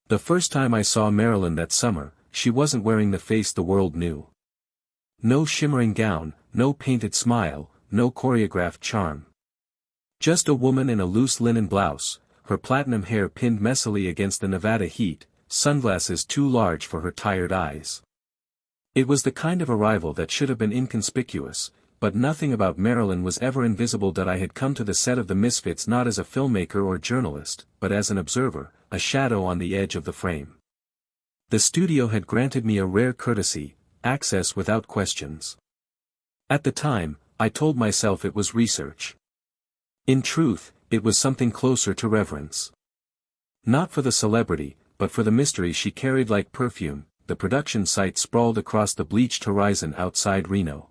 The first time I saw Marilyn that summer, she wasn't wearing the face the world knew. No shimmering gown, no painted smile, no choreographed charm. Just a woman in a loose linen blouse, her platinum hair pinned messily against the Nevada heat, sunglasses too large for her tired eyes. It was the kind of arrival that should have been inconspicuous, but nothing about Marilyn was ever invisible. That I had come to the set of The Misfits not as a filmmaker or journalist, but as an observer, a shadow on the edge of the frame. The studio had granted me a rare courtesy, access without questions. At the time, I told myself it was research. In truth, it was something closer to reverence. Not for the celebrity, but for the mystery she carried like perfume. The production site sprawled across the bleached horizon outside Reno.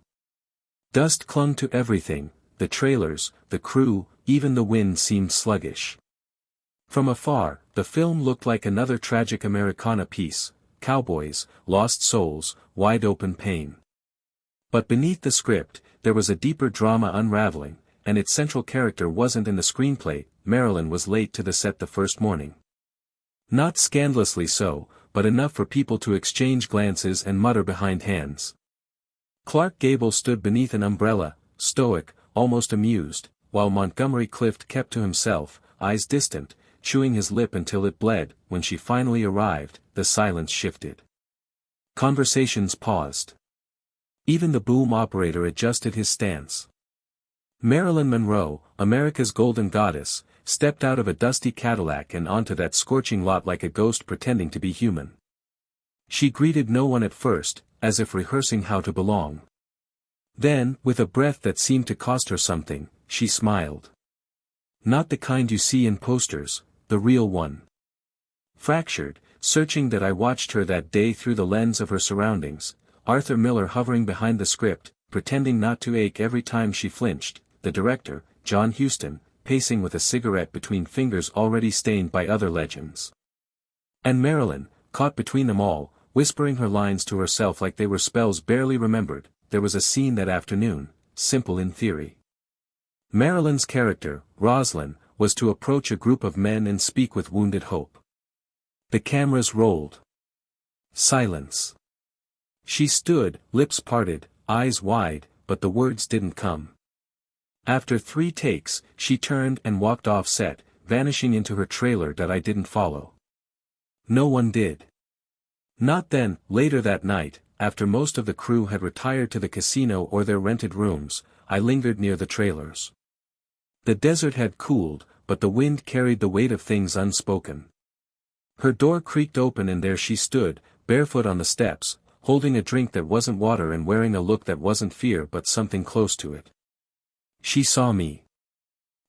Dust clung to everything, the trailers, the crew, even the wind seemed sluggish. From afar, the film looked like another tragic Americana piece, cowboys, lost souls, wide-open pain. But beneath the script, there was a deeper drama unraveling, and its central character wasn't in the screenplay. Marilyn was late to the set the first morning. Not scandalously so, but enough for people to exchange glances and mutter behind hands. Clark Gable stood beneath an umbrella, stoic, almost amused, while Montgomery Clift kept to himself, eyes distant, chewing his lip until it bled. When she finally arrived, the silence shifted. Conversations paused. Even the boom operator adjusted his stance. Marilyn Monroe, America's golden goddess, stepped out of a dusty Cadillac and onto that scorching lot like a ghost pretending to be human. She greeted no one at first, as if rehearsing how to belong. Then, with a breath that seemed to cost her something, she smiled. Not the kind you see in posters, the real one. Fractured, searching. That I watched her that day through the lens of her surroundings, Arthur Miller hovering behind the script, pretending not to ache every time she flinched, the director, John Huston, pacing with a cigarette between fingers already stained by other legends. And Marilyn, caught between them all, whispering her lines to herself like they were spells barely remembered. There was a scene that afternoon, simple in theory. Marilyn's character, Rosalind, was to approach a group of men and speak with wounded hope. The cameras rolled. Silence. She stood, lips parted, eyes wide, but the words didn't come. After 3 takes, she turned and walked off set, vanishing into her trailer. That I didn't follow. No one did. Not then. Later that night, after most of the crew had retired to the casino or their rented rooms, I lingered near the trailers. The desert had cooled, but the wind carried the weight of things unspoken. Her door creaked open and there she stood, barefoot on the steps, holding a drink that wasn't water and wearing a look that wasn't fear but something close to it. She saw me.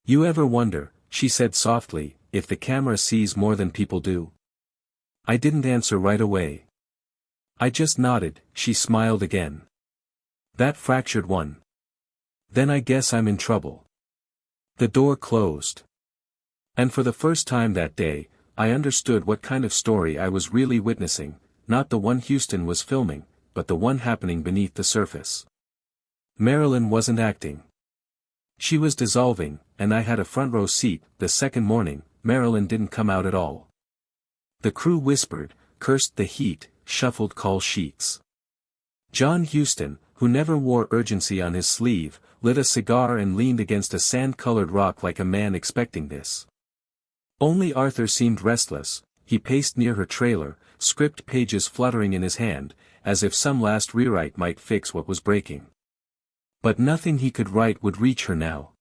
You ever wonder, she said softly, if the camera sees more than people do? I didn't answer right away. I just nodded. She smiled again. That fractured one. Then I guess I'm in trouble. The door closed. And for the first time that day, I understood what kind of story I was really witnessing, not the one Huston was filming, but the one happening beneath the surface. Marilyn wasn't acting. She was dissolving, and I had a front row seat. The second morning, Marilyn didn't come out at all. The crew whispered, cursed the heat, shuffled call sheets. John Huston, who never wore urgency on his sleeve, lit a cigar and leaned against a sand-colored rock like a man expecting this. Only Arthur seemed restless. He paced near her trailer, script pages fluttering in his hand, as if some last rewrite might fix what was breaking. But nothing he could write would reach her now.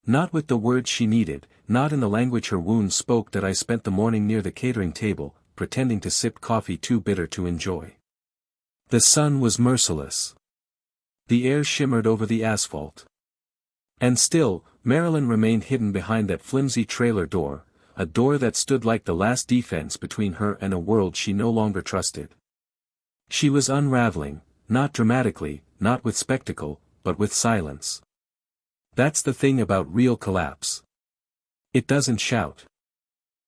Not with the words she needed, not in the language her wounds spoke. That I spent the morning near the catering table, pretending to sip coffee too bitter to enjoy. The sun was merciless. The air shimmered over the asphalt. And still, Marilyn remained hidden behind that flimsy trailer door, a door that stood like the last defense between her and a world she no longer trusted. She was unraveling, not dramatically, not with spectacle, but with silence. That's the thing about real collapse. It doesn't shout.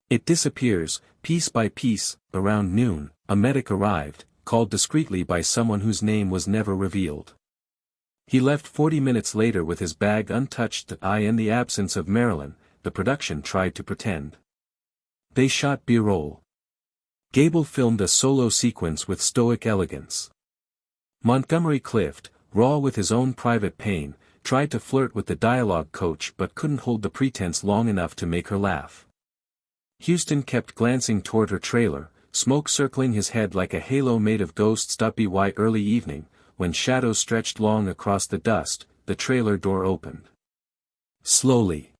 It disappears, piece by piece. Around noon, a medic arrived, called discreetly by someone whose name was never revealed. He left 40 minutes later with his bag untouched. In the absence of Marilyn, the production tried to pretend. They shot B-roll. Gable filmed a solo sequence with stoic elegance. Montgomery Clift, raw with his own private pain, tried to flirt with the dialogue coach but couldn't hold the pretense long enough to make her laugh. Houston kept glancing toward her trailer, smoke circling his head like a halo made of ghosts. By early evening, when shadows stretched long across the dust, the trailer door opened. Slowly.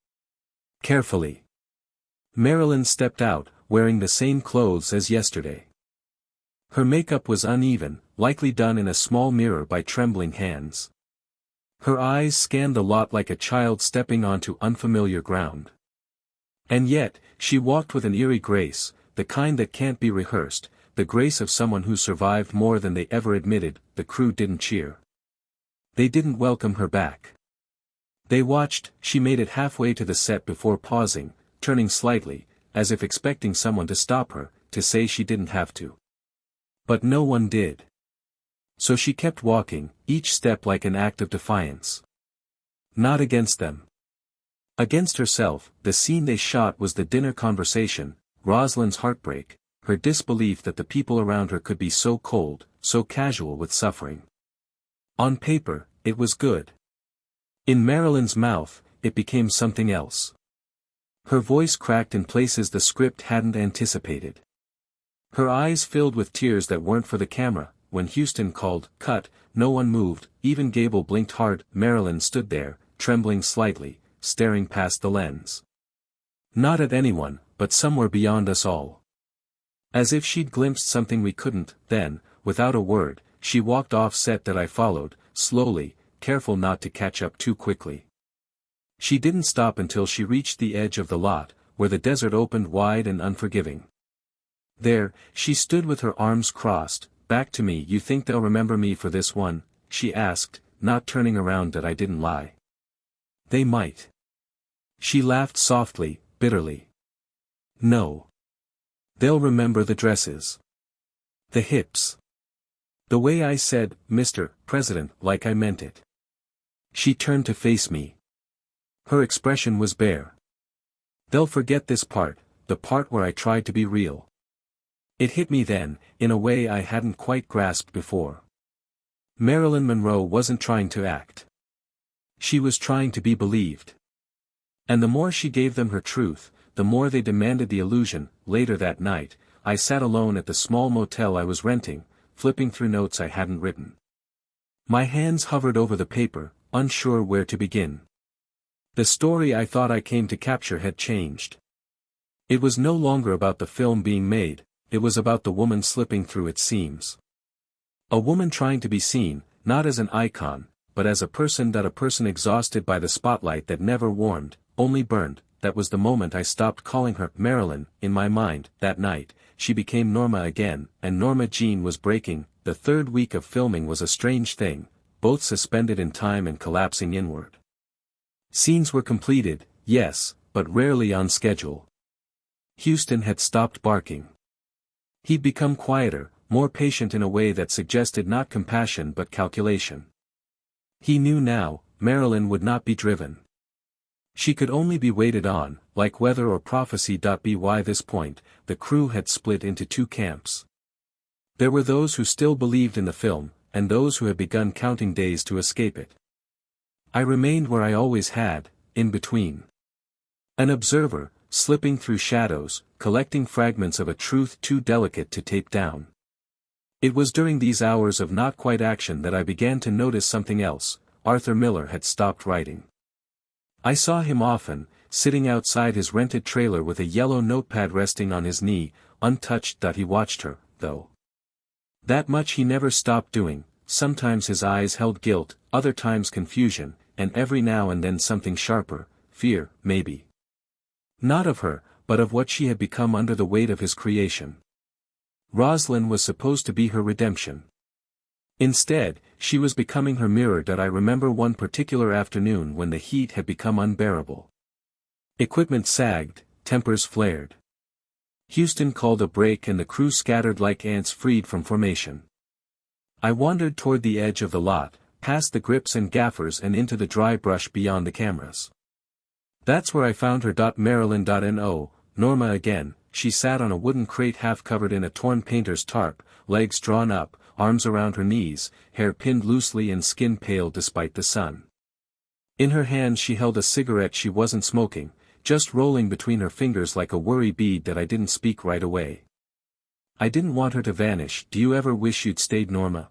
Carefully. Marilyn stepped out, wearing the same clothes as yesterday. Her makeup was uneven, likely done in a small mirror by trembling hands. Her eyes scanned the lot like a child stepping onto unfamiliar ground. And yet, she walked with an eerie grace, the kind that can't be rehearsed, the grace of someone who survived more than they ever admitted. The crew didn't cheer. They didn't welcome her back. They watched. She made it halfway to the set before pausing, turning slightly, as if expecting someone to stop her, to say she didn't have to. But no one did. So she kept walking, each step like an act of defiance. Not against them. Against herself. The scene they shot was the dinner conversation, Rosalind's heartbreak, her disbelief that the people around her could be so cold, so casual with suffering. On paper, it was good. In Marilyn's mouth, it became something else. Her voice cracked in places the script hadn't anticipated. Her eyes filled with tears that weren't for the camera. When Houston called, "Cut," no one moved, even Gable blinked hard. Marilyn stood there, trembling slightly, staring past the lens. Not at anyone, but somewhere beyond us all. As if she'd glimpsed something we couldn't. Then, without a word, she walked off set. That I followed, slowly, careful not to catch up too quickly. She didn't stop until she reached the edge of the lot, where the desert opened wide and unforgiving. There, she stood with her arms crossed, back to me. "You think they'll remember me for this one?" she asked, not turning around. That I didn't lie. "They might." She laughed softly, bitterly. "No. They'll remember the dresses. The hips. The way I said, 'Mr. President,' like I meant it." She turned to face me. Her expression was bare. "They'll forget this part, the part where I tried to be real." It hit me then, in a way I hadn't quite grasped before. Marilyn Monroe wasn't trying to act. She was trying to be believed. And the more she gave them her truth, the more they demanded the illusion. Later that night, I sat alone at the small motel I was renting, flipping through notes I hadn't written. My hands hovered over the paper, unsure where to begin. The story I thought I came to capture had changed. It was no longer about the film being made, it was about the woman slipping through its seams. A woman trying to be seen, not as an icon, but as a person exhausted by the spotlight that never warmed, only burned. That was the moment I stopped calling her Marilyn. In my mind, that night, she became Norma again, and Norma Jean was breaking. The third week of filming was a strange thing, both suspended in time and collapsing inward. Scenes were completed, yes, but rarely on schedule. Houston had stopped barking. He'd become quieter, more patient in a way that suggested not compassion but calculation. He knew now, Marilyn would not be driven. She could only be waited on, like weather or prophecy. By this point, the crew had split into two camps. There were those who still believed in the film, and those who had begun counting days to escape it. I remained where I always had, in between. An observer, slipping through shadows, collecting fragments of a truth too delicate to tape down. It was during these hours of not quite action that I began to notice something else. Arthur Miller had stopped writing. I saw him often, sitting outside his rented trailer with a yellow notepad resting on his knee, untouched. He watched her, though. That much he never stopped doing. Sometimes his eyes held guilt, other times confusion, and every now and then something sharper, fear, maybe. Not of her, but of what she had become under the weight of his creation. Rosalind was supposed to be her redemption. Instead, she was becoming her mirror. I remember one particular afternoon when the heat had become unbearable. Equipment sagged, tempers flared. Houston called a break and the crew scattered like ants freed from formation. I wandered toward the edge of the lot, past the grips and gaffers and into the dry brush beyond the cameras. That's where I found her. Marilyn. No, Norma again, she sat on a wooden crate half covered in a torn painter's tarp, legs drawn up, arms around her knees, hair pinned loosely and skin pale despite the sun. In her hand she held a cigarette she wasn't smoking, just rolling between her fingers like a worry bead that I didn't speak right away. I didn't want her to vanish. Do you ever wish you'd stayed, Norma?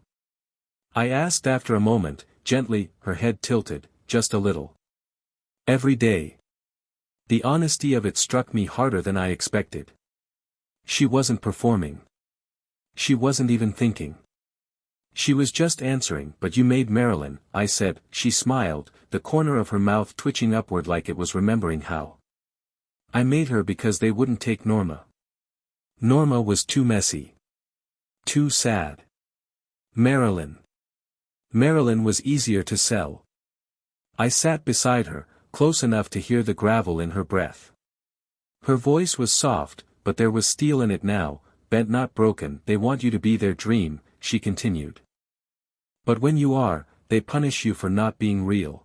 I asked after a moment, gently, her head tilted, just a little. Every day. The honesty of it struck me harder than I expected. She wasn't performing. She wasn't even thinking. She was just answering. But you made Marilyn, I said. She smiled, the corner of her mouth twitching upward like it was remembering how. I made her because they wouldn't take Norma. Norma was too messy. Too sad. Marilyn. Marilyn was easier to sell. I sat beside her, close enough to hear the gravel in her breath. Her voice was soft, but there was steel in it now, bent not broken. They want you to be their dream, she continued. But when you are, they punish you for not being real.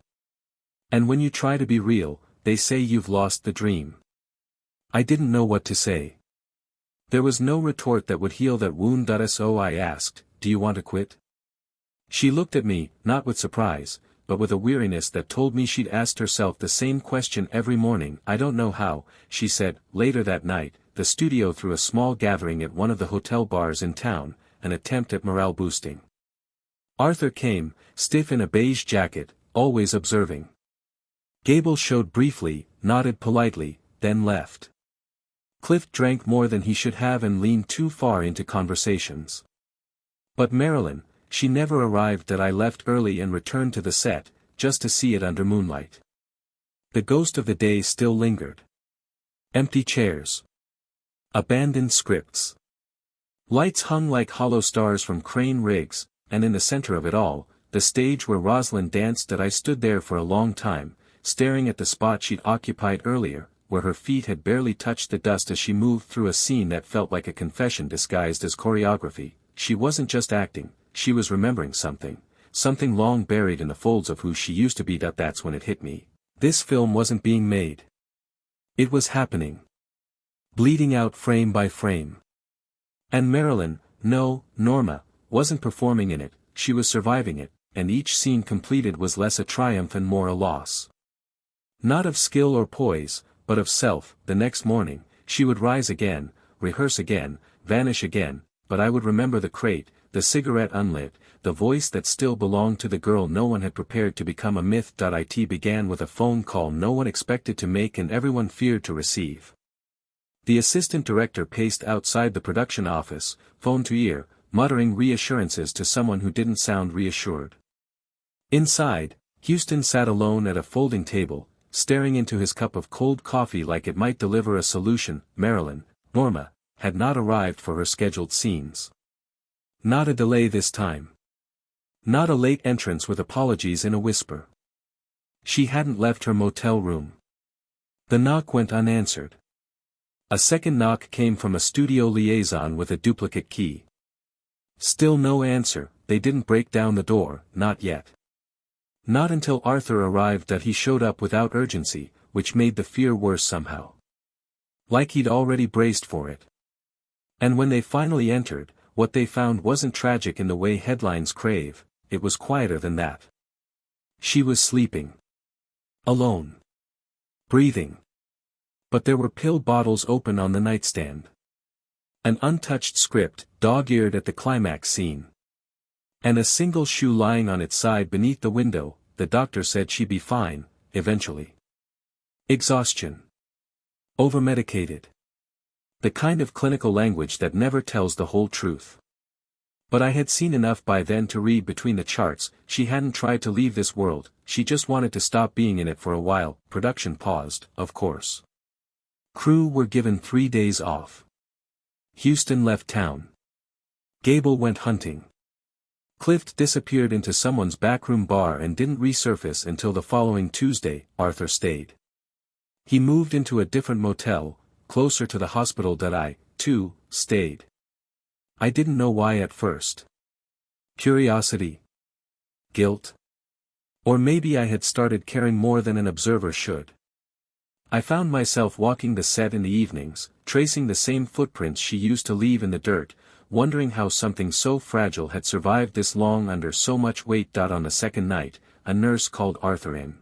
And when you try to be real, they say you've lost the dream. I didn't know what to say. There was no retort that would heal that wound. So I asked, do you want to quit? She looked at me, not with surprise, but with a weariness that told me she'd asked herself the same question every morning. I don't know how, she said. Later that night, the studio threw a small gathering at one of the hotel bars in town, an attempt at morale boosting. Arthur came, stiff in a beige jacket, always observing. Gable showed briefly, nodded politely, then left. Cliff drank more than he should have and leaned too far into conversations. But Marilyn, she never arrived. That I left early and returned to the set, just to see it under moonlight. The ghost of the day still lingered. Empty chairs. Abandoned scripts. Lights hung like hollow stars from crane rigs, and in the center of it all, the stage where Rosalind danced. That I stood there for a long time, staring at the spot she'd occupied earlier, where her feet had barely touched the dust as she moved through a scene that felt like a confession disguised as choreography. She wasn't just acting, she was remembering something long buried in the folds of who she used to be. That's when it hit me. This film wasn't being made. It was happening. Bleeding out frame by frame. And Marilyn, no, Norma, wasn't performing in it, she was surviving it, and each scene completed was less a triumph and more a loss. Not of skill or poise, but of self. The next morning, she would rise again, rehearse again, vanish again, but I would remember the crate, the cigarette unlit, the voice that still belonged to the girl no one had prepared to become a myth. It began with a phone call no one expected to make and everyone feared to receive. The assistant director paced outside the production office, phone to ear, muttering reassurances to someone who didn't sound reassured. Inside, Houston sat alone at a folding table, staring into his cup of cold coffee like it might deliver a solution. Marilyn, Norma, had not arrived for her scheduled scenes. Not a delay this time. Not a late entrance with apologies in a whisper. She hadn't left her motel room. The knock went unanswered. A second knock came from a studio liaison with a duplicate key. Still no answer. They didn't break down the door, not yet. Not until Arthur arrived. He showed up without urgency, which made the fear worse somehow. Like he'd already braced for it. And when they finally entered, what they found wasn't tragic in the way headlines crave, it was quieter than that. She was sleeping. Alone. Breathing. But there were pill bottles open on the nightstand. An untouched script, dog-eared at the climax scene. And a single shoe lying on its side beneath the window. The doctor said she'd be fine, eventually. Exhaustion. Overmedicated. The kind of clinical language that never tells the whole truth. But I had seen enough by then to read between the charts. She hadn't tried to leave this world, she just wanted to stop being in it for a while. Production paused, of course. Crew were given 3 days off. Houston left town. Gable went hunting. Clift disappeared into someone's backroom bar and didn't resurface until the following Tuesday. Arthur stayed. He moved into a different motel, closer to the hospital. I, too, stayed. I didn't know why at first. Curiosity? Guilt? Or maybe I had started caring more than an observer should. I found myself walking the set in the evenings, tracing the same footprints she used to leave in the dirt, wondering how something so fragile had survived this long under so much weight. On the second night, a nurse called Arthur in.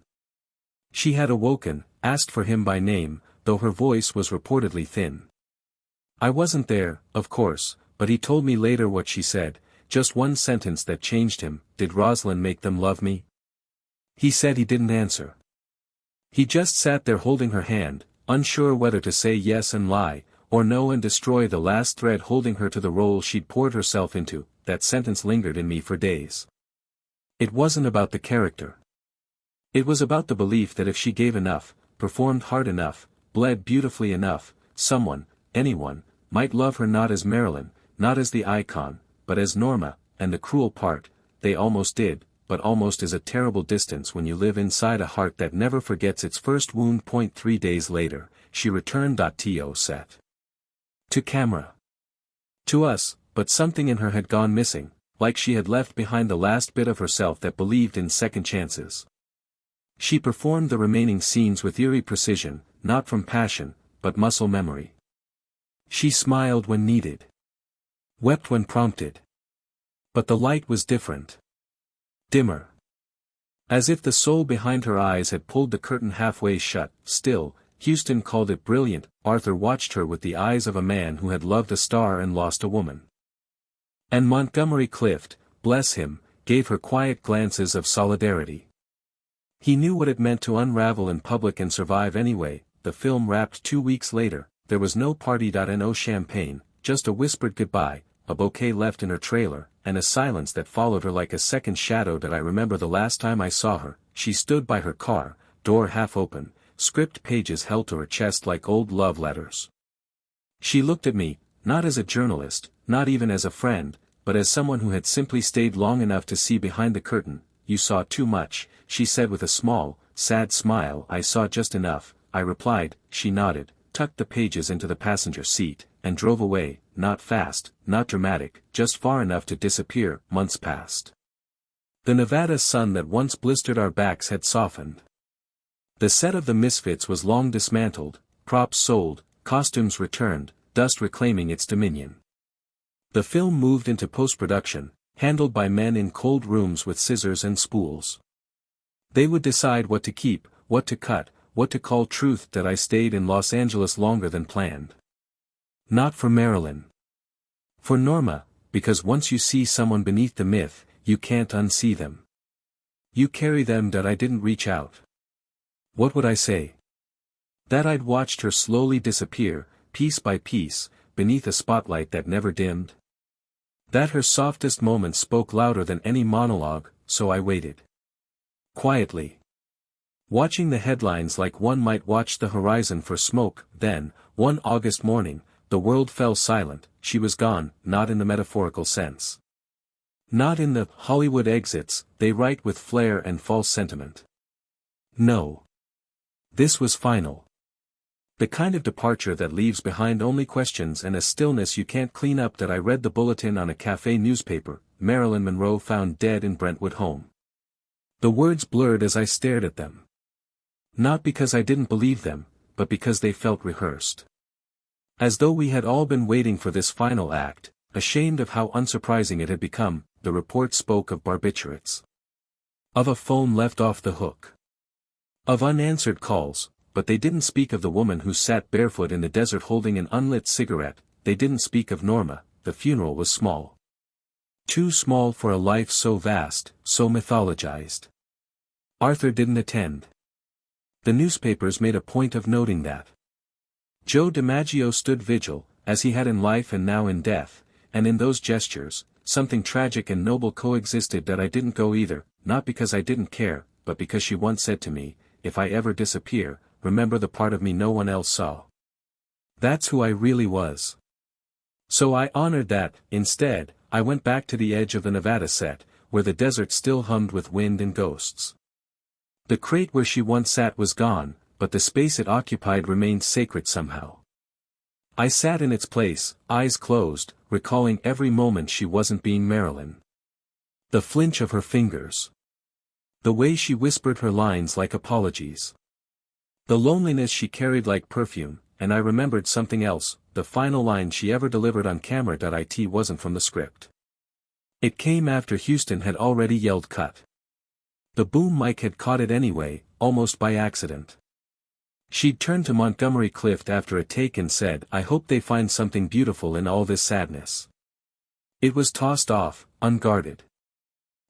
She had awoken, asked for him by name, though her voice was reportedly thin. I wasn't there, of course, but he told me later what she said, just one sentence that changed him. Did Rosalind make them love me? He said he didn't answer. He just sat there holding her hand, unsure whether to say yes and lie, or no and destroy the last thread holding her to the role she'd poured herself into. That sentence lingered in me for days. It wasn't about the character. It was about the belief that if she gave enough, performed hard enough, bled beautifully enough, someone, anyone, might love her, not as Marilyn, not as the icon, but as Norma. And the cruel part, they almost did, but almost is a terrible distance when you live inside a heart that never forgets its first wound. 3 days later, she returned to set. To camera. To us, but something in her had gone missing, like she had left behind the last bit of herself that believed in second chances. She performed the remaining scenes with eerie precision, not from passion, but muscle memory. She smiled when needed. Wept when prompted. But the light was different. Dimmer. As if the soul behind her eyes had pulled the curtain halfway shut. Still, Houston called it brilliant. Arthur watched her with the eyes of a man who had loved a star and lost a woman. And Montgomery Clift, bless him, gave her quiet glances of solidarity. He knew what it meant to unravel in public and survive anyway. The film wrapped 2 weeks later. There was no party. No champagne, just a whispered goodbye, a bouquet left in her trailer, and a silence that followed her like a second shadow. I remember the last time I saw her. She stood by her car, door half open, script pages held to her chest like old love letters. She looked at me, not as a journalist, not even as a friend, but as someone who had simply stayed long enough to see behind the curtain. You saw too much, she said with a small, sad smile. I saw just enough, I replied. She nodded, tucked the pages into the passenger seat, and drove away, not fast, not dramatic, just far enough to disappear. Months passed. The Nevada sun that once blistered our backs had softened. The set of the Misfits was long dismantled, props sold, costumes returned, dust reclaiming its dominion. The film moved into post-production, handled by men in cold rooms with scissors and spools. They would decide what to keep, what to cut, what to call truth. I stayed in Los Angeles longer than planned. Not for Marilyn. For Norma, because once you see someone beneath the myth, you can't unsee them. You carry them. I didn't reach out. What would I say? That I'd watched her slowly disappear, piece by piece, beneath a spotlight that never dimmed? That her softest moments spoke louder than any monologue, so I waited. Quietly. Watching the headlines like one might watch the horizon for smoke. Then, one August morning, the world fell silent. She was gone, not in the metaphorical sense. Not in the Hollywood exits they write with flair and false sentiment. No. This was final. The kind of departure that leaves behind only questions and a stillness you can't clean up. I read the bulletin on a cafe newspaper: Marilyn Monroe found dead in Brentwood home. The words blurred as I stared at them. Not because I didn't believe them, but because they felt rehearsed. As though we had all been waiting for this final act, ashamed of how unsurprising it had become. The report spoke of barbiturates. Of a phone left off the hook. Of unanswered calls, but they didn't speak of the woman who sat barefoot in the desert holding an unlit cigarette. They didn't speak of Norma. The funeral was small. Too small for a life so vast, so mythologized. Arthur didn't attend. The newspapers made a point of noting that. Joe DiMaggio stood vigil, as he had in life and now in death, and in those gestures, something tragic and noble coexisted. I didn't go either, not because I didn't care, but because she once said to me, if I ever disappear, remember the part of me no one else saw. That's who I really was. So I honored that. Instead, I went back to the edge of the Nevada set, where the desert still hummed with wind and ghosts. The crate where she once sat was gone, but the space it occupied remained sacred somehow. I sat in its place, eyes closed, recalling every moment she wasn't being Marilyn. The flinch of her fingers. The way she whispered her lines like apologies. The loneliness she carried like perfume, and I remembered something else. The final line she ever delivered on camera. It wasn't from the script. It came after Houston had already yelled cut. The boom mic had caught it anyway, almost by accident. She'd turned to Montgomery Clift after a take and said, "I hope they find something beautiful in all this sadness." It was tossed off, unguarded.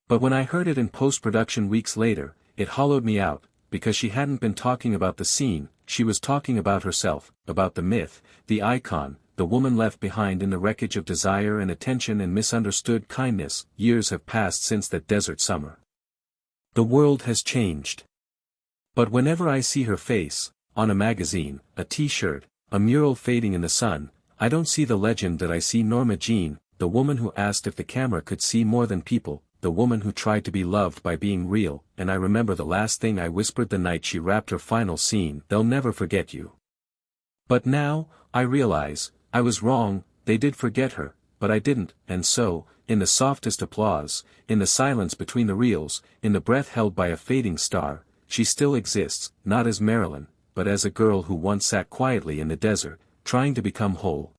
But when I heard it in post-production weeks later, it hollowed me out, because she hadn't been talking about the scene, she was talking about herself, about the myth, the icon, the woman left behind in the wreckage of desire and attention and misunderstood kindness. Years have passed since that desert summer. The world has changed. But whenever I see her face, on a magazine, a t-shirt, a mural fading in the sun, I don't see the legend that I see. Norma Jean, the woman who asked if the camera could see more than people, the woman who tried to be loved by being real. And I remember the last thing I whispered the night she wrapped her final scene: "They'll never forget you." But now, I realize, I was wrong. They did forget her, but I didn't. And so, in the softest applause, in the silence between the reels, in the breath held by a fading star, she still exists, not as Marilyn, but as a girl who once sat quietly in the desert, trying to become whole,